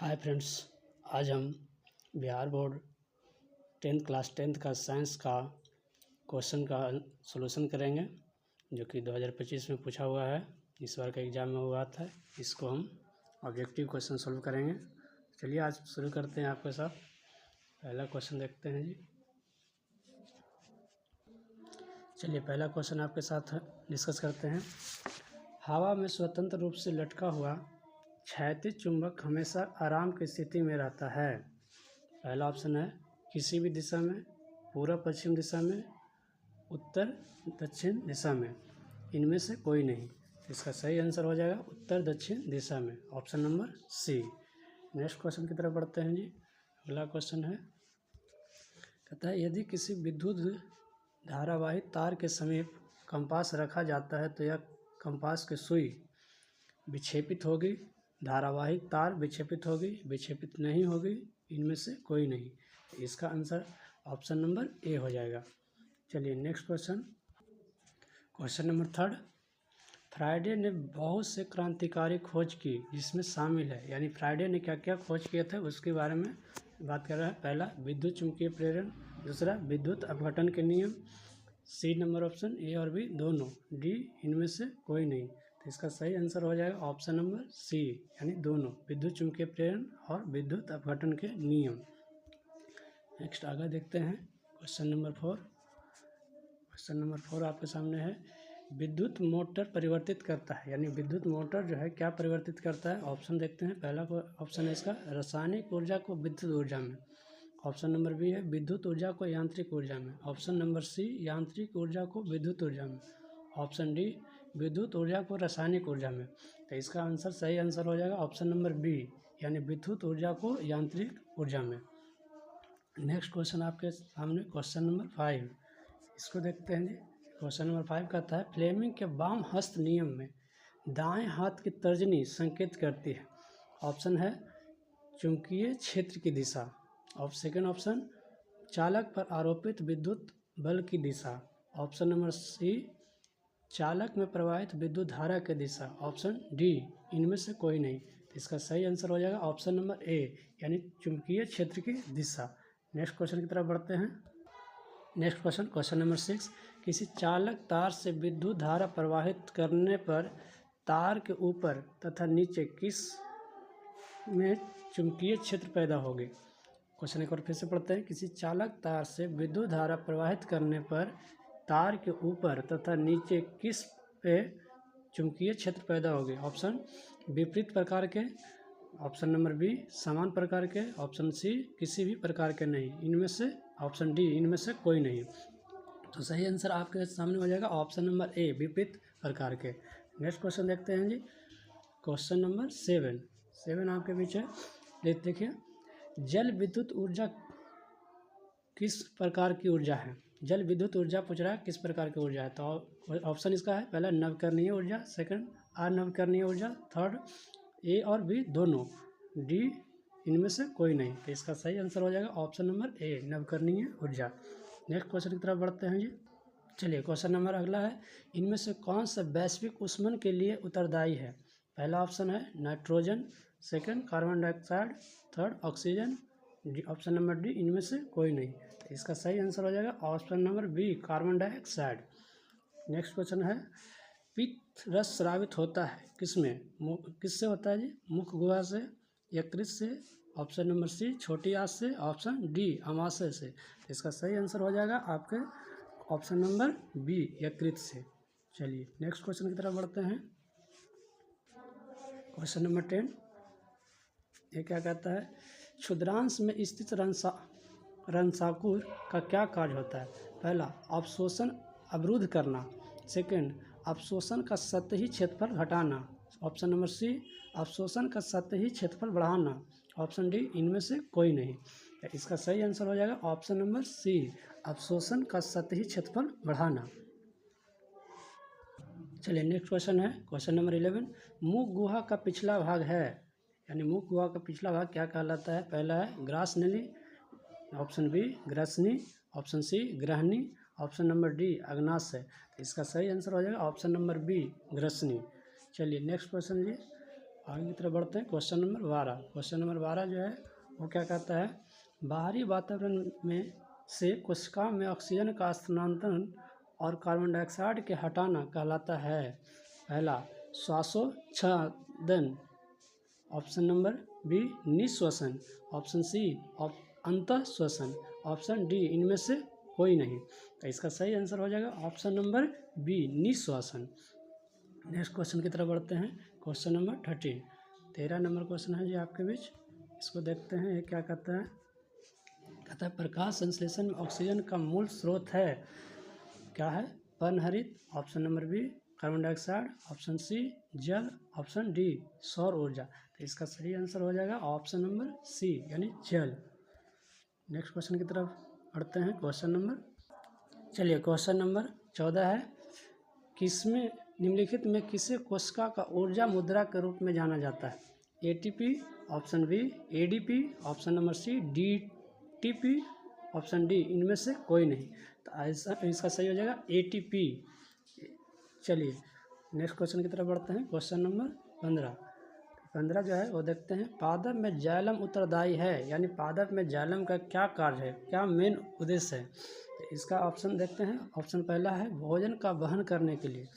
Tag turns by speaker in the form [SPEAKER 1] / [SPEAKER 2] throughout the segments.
[SPEAKER 1] Hi friends, आज हम Bihar board 10th class 10th का साइंस का क्वेश्चन का सॉल्यूशन करेंगे जो कि 2025 में पूछा हुआ है। इस बार का एग्ज़ाम में हुआ था। इसको हम ऑब्जेक्टिव क्वेश्चन सॉल्व करेंगे। चलिए आज शुरू करते हैं आपके साथ। पहला क्वेश्चन देखते हैं जी। चलिए पहला क्वेश्चन आपके साथ डिस्कस करते हैं। हवा में स्वतंत्र रूप से लटका हुआ क्षैतिज चुंबक हमेशा आराम की स्थिति में रहता है। पहला ऑप्शन है किसी भी दिशा में, पूर्व पश्चिम दिशा में, उत्तर दक्षिण दिशा में, इनमें से कोई नहीं। इसका सही आंसर हो जाएगा उत्तर दक्षिण दिशा में, option number C. Next question की तरफ बढ़ते हैं जी। अगला क्वेश्चन है, कहता है यदि किसी विद्युत धारावाही तार के समीप कंपास रखा जाता है तो यह कंपास की सुई विक्षेपित होगी, धारावाहिक तार विक्षेपित होगी, विक्षेपित नहीं होगी, इनमें से कोई नहीं। इसका आंसर ऑप्शन नंबर ए हो जाएगा। चलिए next question, question number 3। Friday ने बहुत से क्रांतिकारी खोज की जिसमें शामिल है, यानी फ्राइडे ने क्या क्या खोज किए थे उसके बारे में बात कर रहा है। पहला विद्युत चुंबकीय प्रेरण, दूसरा विद्युत अपघटन के नियम, सी नंबर ऑप्शन ए और बी दोनों, डी इनमें से कोई नहीं। तो इसका सही आंसर हो जाएगा ऑप्शन नंबर सी, यानी दोनों, विद्युत चुंबकीय प्रेरण और विद्युत अपघटन के नियम। नेक्स्ट आगे देखते हैं क्वेश्चन नंबर 4। क्वेश्चन नंबर 4 आपके सामने है, विद्युत मोटर परिवर्तित करता है, यानी विद्युत मोटर जो है क्या परिवर्तित करता है। ऑप्शन देखते हैं। पहला ऑप्शन है इसका रासायनिक ऊर्जा को विद्युत ऊर्जा में, ऑप्शन नंबर बी है विद्युत ऊर्जा को यांत्रिक ऊर्जा में, ऑप्शन नंबर सी यांत्रिक ऊर्जा को विद्युत ऊर्जा में, ऑप्शन डी विद्युत ऊर्जा को रासायनिक ऊर्जा में। तो इसका आंसर सही आंसर हो जाएगा ऑप्शन नंबर बी, यानी विद्युत ऊर्जा को यांत्रिक ऊर्जा में। नेक्स्ट क्वेश्चन आपके सामने क्वेश्चन नंबर 5, इसको देखते हैं जी। क्वेश्चन नंबर 5 कहता है फ्लेमिंग के वाम हस्त नियम में दाएं हाथ की तर्जनी संकेत करती है। ऑप्शन है चुंबकीय क्षेत्र की दिशा, सेकेंड ऑप्शन चालक पर आरोपित विद्युत बल की दिशा, ऑप्शन नंबर सी चालक में प्रवाहित विद्युत धारा की दिशा, ऑप्शन डी इनमें से कोई नहीं। तो इसका सही आंसर हो जाएगा ऑप्शन नंबर ए, यानी चुंबकीय क्षेत्र की दिशा। नेक्स्ट क्वेश्चन की तरफ बढ़ते हैं। नेक्स्ट क्वेश्चन, क्वेश्चन नंबर 6, किसी चालक तार से विद्युत धारा प्रवाहित करने पर तार के ऊपर तथा नीचे किस में चुंबकीय क्षेत्र पैदा होगी। क्वेश्चन एक बार फिर से पढ़ते हैं। किसी चालक तार से विद्युत धारा प्रवाहित करने पर तार के ऊपर तथा नीचे किस पे चुंबकीय क्षेत्र पैदा होगी। ऑप्शन विपरीत प्रकार के, ऑप्शन नंबर बी समान प्रकार के, ऑप्शन सी किसी भी प्रकार के नहीं, इनमें से ऑप्शन डी इनमें से कोई नहीं। तो सही आंसर आपके सामने हो जाएगा ऑप्शन नंबर ए विपरीत प्रकार के। नेक्स्ट क्वेश्चन देखते हैं जी। क्वेश्चन नंबर 7 आपके बीच है। देखिए जल विद्युत ऊर्जा किस प्रकार की ऊर्जा है। जल विद्युत ऊर्जा पूछ रहा है किस प्रकार की ऊर्जा है। तो ऑप्शन इसका है पहला नवकरणीय ऊर्जा, सेकंड अनवकरणीय ऊर्जा, थर्ड ए और बी दोनों, डी इनमें से कोई नहीं। तो इसका सही आंसर हो जाएगा ऑप्शन नंबर ए नवकरणीय ऊर्जा। नेक्स्ट क्वेश्चन की तरफ बढ़ते हैं जी। चलिए क्वेश्चन नंबर अगला है, इनमें से कौन सा वैश्विक ऊष्मन के लिए उत्तरदायी है। पहला ऑप्शन है nitrogen, second carbon dioxide, third oxygen, option number D इनमें से कोई नहीं। तो इसका सही आंसर हो जाएगा option number B carbon dioxide. Next question है, पित्त रस स्रावित होता है किसमें, किससे होता है जी, मुख गुहा से, यकृत से, ऑप्शन नंबर सी छोटी आंत से, ऑप्शन डी अमाशय से। तो इसका सही आंसर हो जाएगा आपके ऑप्शन नंबर बी यकृत से। चलिए नेक्स्ट क्वेश्चन की तरफ बढ़ते हैं। क्वेश्चन नंबर 10, ये क्या कहता है, क्षुद्रांश में स्थित रंसाकुर का क्या कार्य होता है। पहला अवशोषण अवरुद्ध करना, सेकंड अवशोषण का सतही क्षेत्रफल घटाना, ऑप्शन नंबर सी अवशोषण का सतही क्षेत्रफल बढ़ाना, ऑप्शन डी इनमें से कोई नहीं। तो इसका सही आंसर हो जाएगा ऑप्शन नंबर सी अवशोषण का सतही क्षेत्रफल बढ़ाना। चलिए नेक्स्ट क्वेश्चन है क्वेश्चन नंबर 11, मुख गुहा का पिछला भाग है, यानी मुख गुहा का पिछला भाग क्या कहलाता है। पहला है ग्रास नली, ऑप्शन बी ग्रसनी, ऑप्शन सी ग्रहणी, ऑप्शन नंबर डी अग्नाशय। तो इसका सही आंसर हो जाएगा ऑप्शन नंबर बी ग्रसनी। चलिए नेक्स्ट क्वेश्चन जी। आगे की तरफ बढ़ते हैं। Question number 12। क्वेश्चन नंबर 12 जो है वो क्या कहता है, बाहरी वातावरण में से कोशिका में ऑक्सीजन का स्थानांतरण और कार्बन डाइऑक्साइड के हटाना कहलाता है। पहला श्वासोच्छादन, ऑप्शन नंबर बी निःश्वसन, ऑप्शन सी अंतः श्वसन, ऑप्शन डी इनमें से कोई नहीं। तो इसका सही आंसर हो जाएगा ऑप्शन नंबर बी निःश्वसन। नेक्स्ट क्वेश्चन की तरफ बढ़ते हैं। Question number 13। 13 नंबर क्वेश्चन है जी आपके बीच, इसको देखते हैं। ये क्या कहता है, कहता है प्रकाश संश्लेषण में ऑक्सीजन का मूल स्रोत है, क्या है, पर्णहरित, option number B carbon dioxide, option C जल, ऑप्शन डी सौर ऊर्जा। तो इसका सही आंसर हो जाएगा ऑप्शन नंबर सी यानी जल। नेक्स्ट क्वेश्चन की तरफ बढ़ते हैं। क्वेश्चन नंबर 14 है, किसमें निम्नलिखित में किसे कोशिका का ऊर्जा मुद्रा के रूप में जाना जाता है। ATP, option B ADP, option number C DTP, option D इनमें से कोई नहीं। तो ऐसा इसका सही हो जाएगा एटीपी। चलिए नेक्स्ट क्वेश्चन की तरफ बढ़ते हैं। क्वेश्चन नंबर 15 जो है वो देखते हैं, पादप में जाइलम उत्तरदायी है, यानी पादप में जाइलम का क्या कार्य है, क्या मेन उद्देश्य है। तो इसका ऑप्शन देखते हैं। ऑप्शन पहला है भोजन का वहन करने के लिए,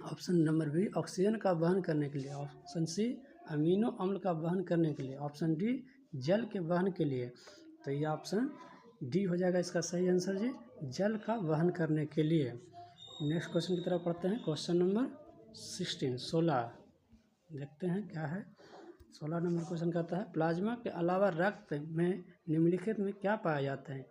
[SPEAKER 1] ऑप्शन नंबर बी ऑक्सीजन का वहन करने के लिए, ऑप्शन सी अमीनो अम्ल का वहन करने के लिए, ऑप्शन डी जल के वहन के लिए। तो ये ऑप्शन डी हो जाएगा इसका सही आंसर जी, जल का वहन करने के लिए। नेक्स्ट क्वेश्चन की तरफ पढ़ते हैं। क्वेश्चन नंबर 16 देखते हैं क्या है। 16 नंबर क्वेश्चन कहता है, प्लाज्मा के अलावा रक्त में निम्नलिखित में क्या पाया जाते हैं।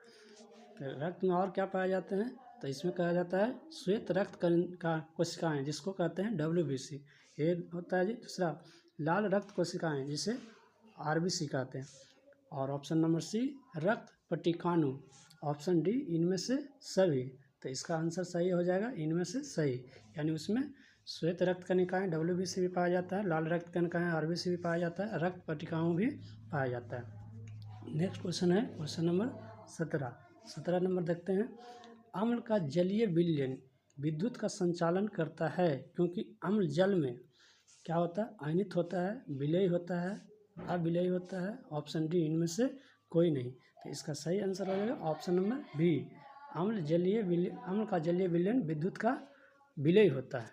[SPEAKER 1] तो रक्त में और क्या पाए जाते हैं, तो इसमें कहा जाता है श्वेत रक्त का कोशिकाएं, जिसको कहते हैं WBC, ये होता है जी। दूसरा लाल रक्त कोशिकाएं, जिसे RBC कहते हैं, और ऑप्शन नंबर सी रक्त पट्टिकाणु, ऑप्शन डी इनमें से सभी। तो इसका आंसर सही हो जाएगा इनमें से सही, यानी उसमें श्वेत रक्त कणिकाएं WBC भी पाया जाता है, लाल रक्त कणिकाएं RBC भी पाया जाता है, रक्त पट्टिकाओं भी पाया जाता है। नेक्स्ट क्वेश्चन है क्वेश्चन नंबर 17 नंबर देखते हैं, अम्ल का जलीय विलयन विद्युत का संचालन करता है, क्योंकि अम्ल जल में क्या होता है, आयनित होता है, विलेय होता है, अविलेय होता है, ऑप्शन डी इनमें से कोई नहीं। तो इसका सही आंसर हो जाएगा ऑप्शन नंबर बी, अम्ल का जलीय विलयन विद्युत का विलेय होता है।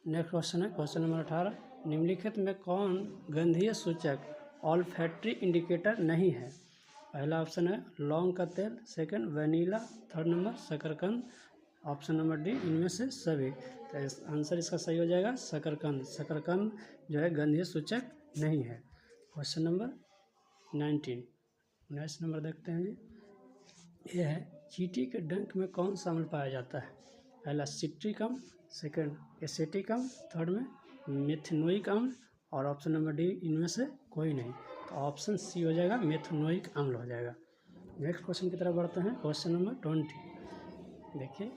[SPEAKER 1] नेक्स्ट क्वेश्चन है क्वेश्चन नंबर 18, निम्नलिखित में कौन गंधीय सूचक ऑल्फैक्टरी इंडिकेटर नहीं है। पहला ऑप्शन है लौंग का तेल, सेकंड वनीला, थर्ड नंबर शकरकंद, ऑप्शन नंबर डी इनमें से सभी। तो आंसर इसका सही हो जाएगा शकरकंद। शकरकंद जो है गंधीय सूचक नहीं है। क्वेश्चन नंबर 19 नंबर देखते हैं जी, ये है चींटी के डंक में कौन सा अम्ल पाया जाता है। पहला सिट्रिक अम्ल, सेकंड एसेटिक अम्ल, थर्ड में मेथनोइक अम्ल, और ऑप्शन नंबर डी इनमें से कोई नहीं। तो ऑप्शन सी हो जाएगा मेथनोइक अम्ल हो जाएगा। नेक्स्ट क्वेश्चन की तरफ बढ़ते हैं। क्वेश्चन नंबर 20 देखिए,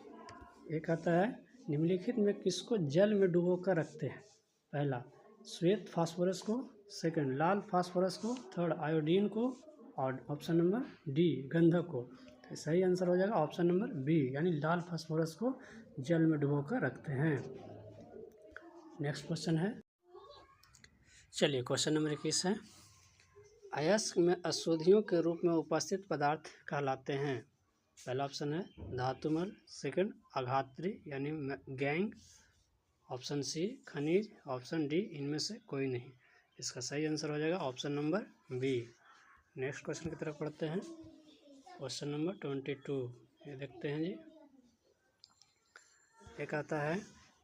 [SPEAKER 1] एक आता है निम्नलिखित में किसको जल में डुबो कर रखते हैं। पहला श्वेत फास्फोरस को, सेकंड लाल फास्फोरस को, थर्ड आयोडीन को, और ऑप्शन नंबर डी गंधक को। तो सही आंसर हो जाएगा ऑप्शन नंबर बी, यानी लाल फास्फोरस को जल में डुबो कर रखते हैं। नेक्स्ट क्वेश्चन है, चलिए क्वेश्चन नंबर 21 है, अयस्क में अशुद्धियों के रूप में उपस्थित पदार्थ कहलाते हैं। पहला ऑप्शन है धातुमल, सेकंड आघात्री यानी गैंग, ऑप्शन सी खनिज, ऑप्शन डी इनमें से कोई नहीं। इसका सही आंसर हो जाएगा option number B. Next question की तरफ पढ़ते हैं। क्वेश्चन नंबर 22 ये देखते हैं जी, एक आता है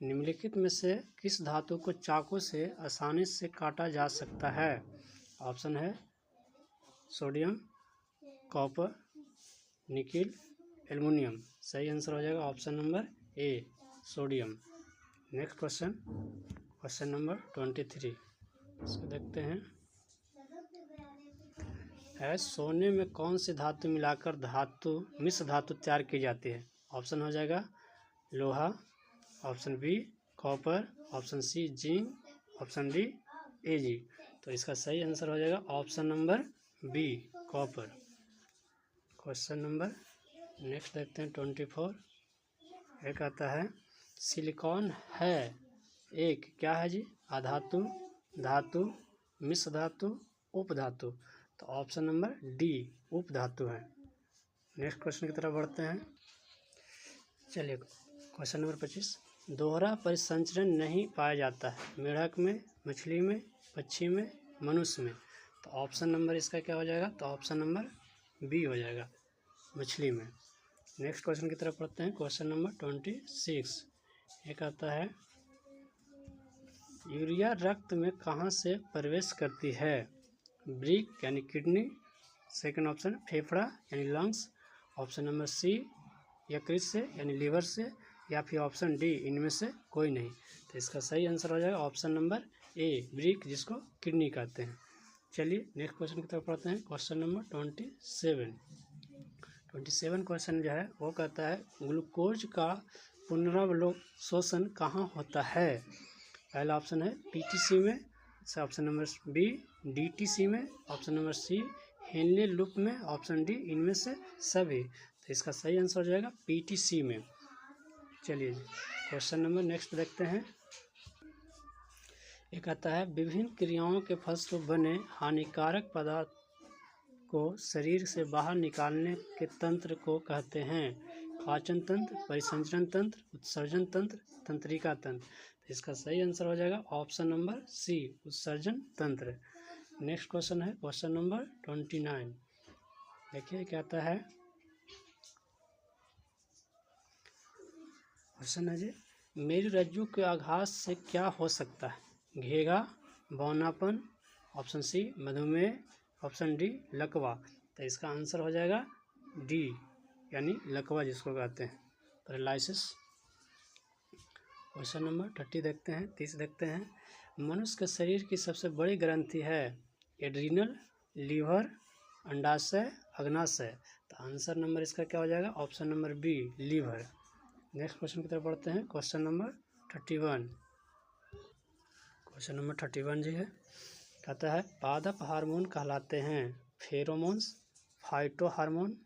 [SPEAKER 1] निम्नलिखित में से किस धातु को चाकू से आसानी से काटा जा सकता है। ऑप्शन है सोडियम, कॉपर, निकिल, एल्युमिनियम। सही आंसर हो जाएगा ऑप्शन नंबर ए सोडियम। नेक्स्ट क्वेश्चन नंबर 23 इसको देखते हैं, है सोने में कौन सी धातु मिलाकर मिश्र धातु तैयार की जाती है। ऑप्शन हो जाएगा लोहा, option B copper, option C zinc, option D AG. तो इसका सही आंसर हो जाएगा option number B copper. Question number next देखते हैं 24, एक आता है सिलिकॉन है एक क्या है जी? अधातु, धातु, मिश्र धातु, उपधातु। तो ऑप्शन नंबर डी उपधातु है। नेक्स्ट क्वेश्चन की तरफ बढ़ते हैं। चलिए क्वेश्चन नंबर 25। दोहरा परिसंचरण नहीं पाया जाता है मेढक में, मछली में, पक्षी में, मनुष्य में। तो ऑप्शन नंबर इसका क्या हो जाएगा? तो ऑप्शन नंबर बी हो जाएगा, मछली में। नेक्स्ट क्वेश्चन की तरफ पढ़ते हैं। क्वेश्चन नंबर 26 एक आता है, यूरिया रक्त में कहाँ से प्रवेश करती है? ब्रिक यानी किडनी, सेकंड ऑप्शन फेफड़ा यानी लंग्स, ऑप्शन नंबर सी यकृत से यानी लीवर से, या फिर ऑप्शन डी इनमें से कोई नहीं। तो इसका सही आंसर हो जाएगा ऑप्शन नंबर ए ब्रिक, जिसको किडनी कहते हैं। चलिए नेक्स्ट क्वेश्चन की तरफ पढ़ते हैं। क्वेश्चन नंबर 27 क्वेश्चन जो है वो कहता है, ग्लूकोज का पुनरावलोकन कहाँ होता है? पहला ऑप्शन है पीटीसी में, ऑप्शन नंबर बी डीटीसी में, option number C Henle loop में, ऑप्शन डी इनमें से सभी। तो इसका सही आंसर हो जाएगा पीटीसी में। चलिए क्वेश्चन नंबर नेक्स्ट देखते हैं। एक आता है, विभिन्न क्रियाओं के फलस्वरूप बने हानिकारक पदार्थ को शरीर से बाहर निकालने के तंत्र को कहते हैं पाचन तंत्र, परिसंचरण तंत्र, उत्सर्जन तंत्र, तंत्रिका तंत्र। तो इसका सही आंसर हो जाएगा ऑप्शन नंबर सी उत्सर्जन तंत्र। नेक्स्ट क्वेश्चन है क्वेश्चन नंबर 29। देखिए क्या आता है, क्वेश्चन है जी, मेरी रज्जु के आघात से क्या हो सकता है? घेगा, बौनापन, ऑप्शन सी मधुमेह, ऑप्शन डी लकवा। तो इसका आंसर हो जाएगा डी यानी लकवा, जिसको कहते हैं पैरालिसिस। क्वेश्चन नंबर 30 देखते हैं। मनुष्य के शरीर की सबसे बड़ी ग्रंथि है एड्रिनल, लीवर, अंडाशय, अग्नाशय। तो आंसर नंबर इसका क्या हो जाएगा? Option number B liver. Next question की तरफ बढ़ते हैं। क्वेश्चन नंबर 31 जी है, कहता है पादप हार्मोन कहलाते हैं pheromones, phyto hormone,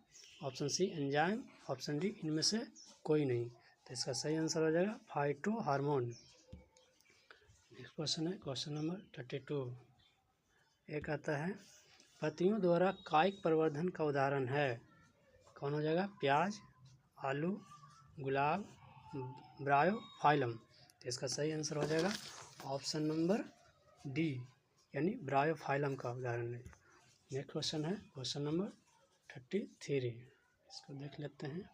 [SPEAKER 1] option C enzyme, option D इनमें से कोई नहीं। तो इसका सही आंसर हो जाएगा फाइटो हार्मोन। नेक्स्ट क्वेश्चन है क्वेश्चन नंबर 32। एक आता है, पत्तियों द्वारा कायिक प्रवर्धन का उदाहरण है, कौन हो जाएगा? प्याज, आलू, गुलाब, ब्रायोफाइलम। तो इसका सही आंसर हो जाएगा ऑप्शन नंबर डी यानी ब्रायोफाइलम का उदाहरण है। नेक्स्ट क्वेश्चन है क्वेश्चन नंबर 33, इसको देख लेते हैं।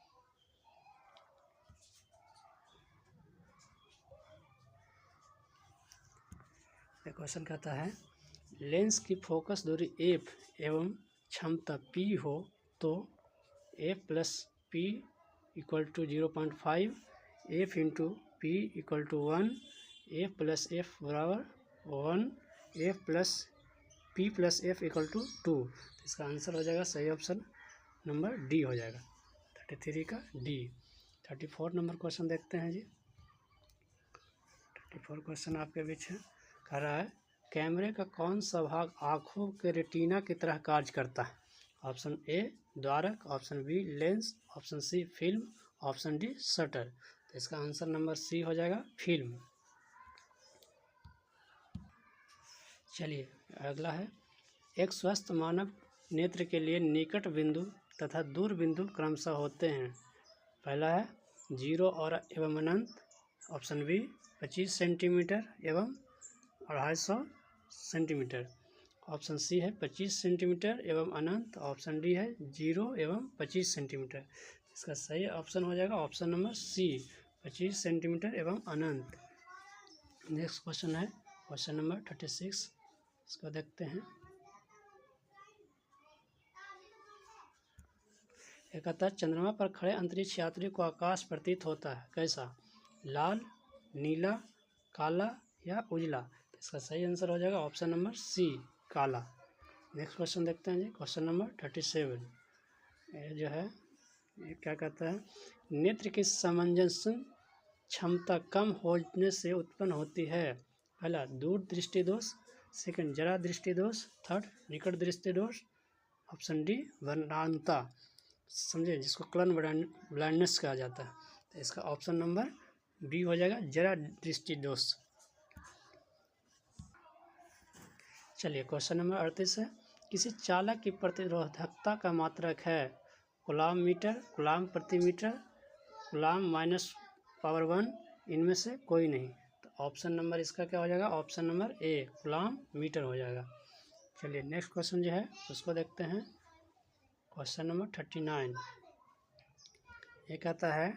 [SPEAKER 1] ये क्वेश्चन कहता है, लेंस की फोकस दूरी एफ एवं क्षमता पी हो तो F plus P equal to 0.5, F into P equal to 1, F plus F बराबर 1, F plus P plus F equal to 2। इसका आंसर हो जाएगा सही ऑप्शन नंबर डी हो जाएगा 33 का डी। 34 नंबर क्वेश्चन देखते हैं जी। 34 क्वेश्चन आपके बीच है, कह रहा है कैमरे का कौन सा भाग आँखों के रेटिना की तरह कार्य करता है? ऑप्शन ए द्वारक, option B lens, option C film, option D shutter. तो इसका आंसर नंबर सी हो जाएगा फिल्म। चलिए अगला है, एक स्वस्थ मानव नेत्र के लिए निकट बिंदु तथा दूर बिंदु क्रमशः होते हैं। पहला है 0 और एवं अनंत, ऑप्शन बी 25 सेंटीमीटर एवं 250 सेंटीमीटर, ऑप्शन सी है 25 सेंटीमीटर एवं अनंत, ऑप्शन डी है 0 एवं 25 सेंटीमीटर। इसका सही ऑप्शन हो जाएगा ऑप्शन नंबर सी 25 सेंटीमीटर एवं अनंत। नेक्स्ट क्वेश्चन है क्वेश्चन नंबर 36, इसको देखते हैं। एक कहता है चंद्रमा पर खड़े अंतरिक्ष यात्री को आकाश प्रतीत होता है कैसा? लाल, नीला, काला या उजला। तो इसका सही आंसर हो जाएगा ऑप्शन नंबर सी काला। नेक्स्ट क्वेश्चन देखते हैं जी क्वेश्चन नंबर 37। ये जो है ये क्या कहता है, नेत्र की सामंजस्य क्षमता कम होने से उत्पन्न होती है। पहला दूर दृष्टि दोष, सेकंड जरा दृष्टि दोष, थर्ड निकट दृष्टि दोष, ऑप्शन डी वर्णांता, समझे जिसको कलर ब्लाइंडनेस कहा जाता है। तो इसका ऑप्शन नंबर बी हो जाएगा जरा दृष्टि दोष। चलिए क्वेश्चन नंबर 38 है, किसी चालक की प्रतिरोधकता का मात्रक है कूलाम मीटर, कूलाम प्रति मीटर, कूलाम -1, इनमें से कोई नहीं। तो ऑप्शन नंबर इसका क्या हो जाएगा, option number A coulomb metre हो जाएगा। चलिए नेक्स्ट क्वेश्चन जो है उसको देखते हैं। क्वेश्चन नंबर 39 एक आता है,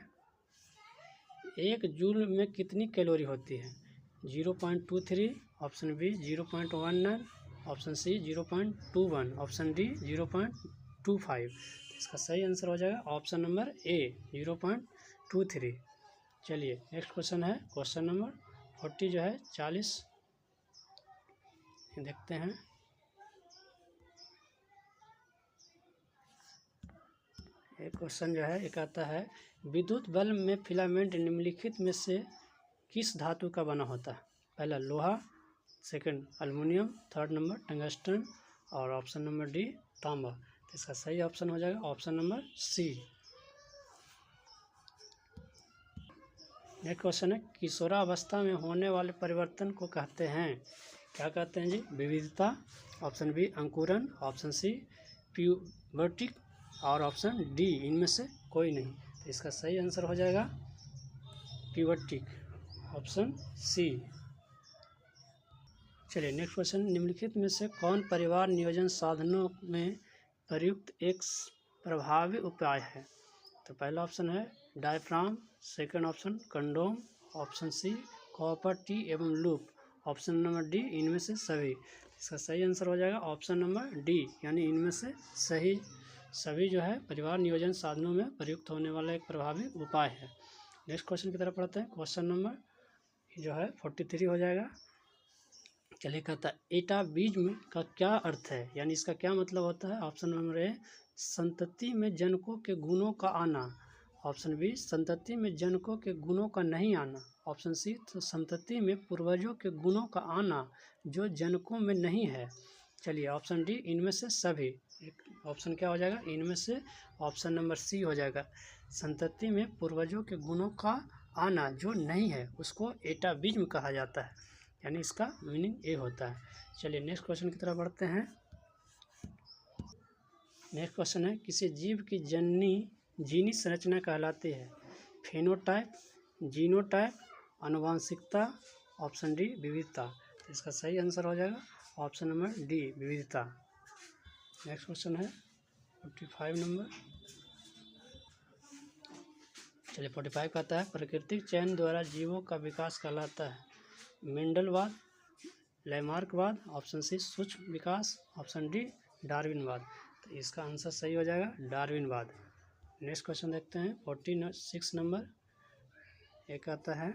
[SPEAKER 1] 1 जूल में कितनी कैलोरी होती है? 0.23, option B 0.19, option C 0.21, option D 0.25। इसका सही आंसर हो जाएगा ऑप्शन नंबर ए 0.23। चलिए नेक्स्ट क्वेश्चन है क्वेश्चन नंबर 40 जो है 40 देखते हैं। एक क्वेश्चन जो है एक आता है, विद्युत बल्ब में फिलामेंट निम्नलिखित में से किस धातु का बना होता है? पहला लोहा, second aluminium, third number tungsten और ऑप्शन नंबर डी तांबा। तो इसका सही ऑप्शन हो जाएगा option number C. Next question है, किशोरावस्था में होने वाले परिवर्तन को कहते हैं, क्या कहते हैं जी? विविधता, ऑप्शन बी अंकुरन, ऑप्शन सी प्यूबर्टी और ऑप्शन डी इनमें से कोई नहीं। तो इसका सही आंसर हो जाएगा प्यूबर्टी, ऑप्शन सी। चलिए नेक्स्ट क्वेश्चन, निम्नलिखित में से कौन परिवार नियोजन साधनों में प्रयुक्त एक प्रभावी उपाय है? तो पहला ऑप्शन है diaphragm, second option condom, option C copper T एवं लूप, ऑप्शन नंबर डी इनमें से सभी। इसका सही आंसर हो जाएगा ऑप्शन नंबर डी, यानी इनमें से सभी जो है परिवार नियोजन साधनों में प्रयुक्त होने वाला एक प्रभावी उपाय है। नेक्स्ट क्वेश्चन की तरफ पढ़ते हैं। क्वेश्चन नंबर जो है 43 हो जाएगा। चलिए कहता है, एटा बीज में का क्या अर्थ है, यानी इसका क्या मतलब होता है? ऑप्शन नंबर ए संतति में जनकों के गुणों का आना, ऑप्शन बी संतति में जनकों के गुणों का नहीं आना, ऑप्शन सी तो संतति में पूर्वजों के गुणों का आना जो जनकों में नहीं है। चलिए ऑप्शन डी इनमें से सभी। ऑप्शन क्या हो जाएगा इनमें से? ऑप्शन नंबर सी हो जाएगा, संतति में पूर्वजों के गुणों का आना जो नहीं है उसको एटाबीज्म कहा जाता है, यानी इसका मीनिंग ए होता है। चलिए नेक्स्ट क्वेश्चन की तरफ बढ़ते हैं। नेक्स्ट क्वेश्चन है, किसी जीव की जीनी संरचना कहलाती है? फेनोटाइप, जीनोटाइप, आनुवांशिकता, ऑप्शन डी विविधता। तो इसका सही आंसर हो जाएगा ऑप्शन नंबर डी विविधता। नेक्स्ट क्वेश्चन है 45 नंबर। चलिए 45 कहता है, प्राकृतिक चयन द्वारा जीवों का विकास कहलाता है मेंडलवाद, लैमार्कवाद, ऑप्शन सी सूक्ष्म विकास, ऑप्शन डी डार्विनवाद। तो इसका आंसर सही हो जाएगा डार्विनवाद। नेक्स्ट क्वेश्चन देखते हैं 46 नंबर। एक आता है,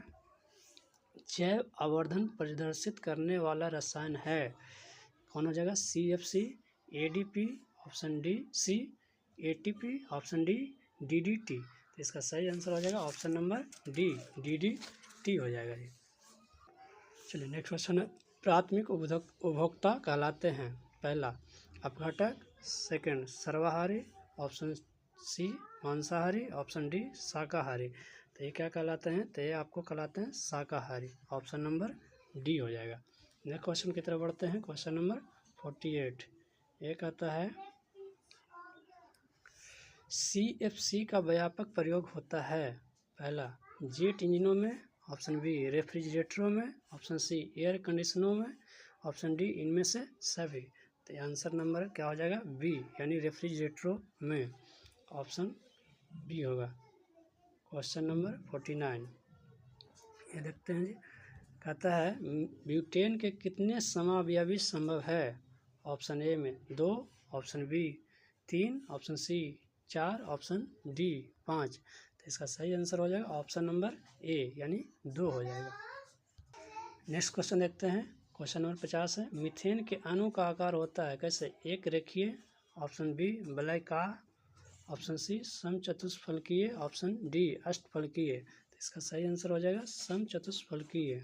[SPEAKER 1] जैव आवर्धन प्रदर्शित करने वाला रसायन है, कौन हो जाएगा? CFC, ADP, option D C, ATP, option D DDT। तो इसका सही आंसर हो जाएगा ऑप्शन नंबर डी DDT हो जाएगा ये। चलिए नेक्स्ट क्वेश्चन है, प्राथमिक उपभोक्ता कहलाते हैं? पहला अपघटक, सेकंड सर्वाहारी, ऑप्शन सी मांसाहारी, ऑप्शन डी शाकाहारी। तो ये क्या कहलाते हैं? तो ये आपको कहलाते हैं शाकाहारी, ऑप्शन नंबर डी हो जाएगा। नेक्स्ट क्वेश्चन की तरफ बढ़ते हैं। क्वेश्चन नंबर 48 एक आता है, CFC का व्यापक प्रयोग होता है? पहला जेट इंजनों में, ऑप्शन बी रेफ्रिजरेटरों में, ऑप्शन सी एयर कंडीशनरों में, ऑप्शन डी इनमें से सभी। तो आंसर नंबर क्या हो जाएगा? बी, यानी रेफ्रिजरेटरों में, ऑप्शन बी होगा। क्वेश्चन नंबर 49 ये देखते हैं जी। कहता है, ब्यूटेन के कितने समावयवी संभव है? ऑप्शन ए में 2, option B 3, option C 4, option D 5। तो इसका सही आंसर हो जाएगा ऑप्शन नंबर ए, यानी 2 हो जाएगा। नेक्स्ट क्वेश्चन देखते हैं। क्वेश्चन नंबर 50 है, मीथेन के अणु का आकार होता है कैसे? एक रेखीय, ऑप्शन बी वलयाकार, ऑप्शन सी समचतुष्फलकीय, ऑप्शन डी अष्टफलकीय। तो इसका सही आंसर हो जाएगा समचतुष्फलकीय।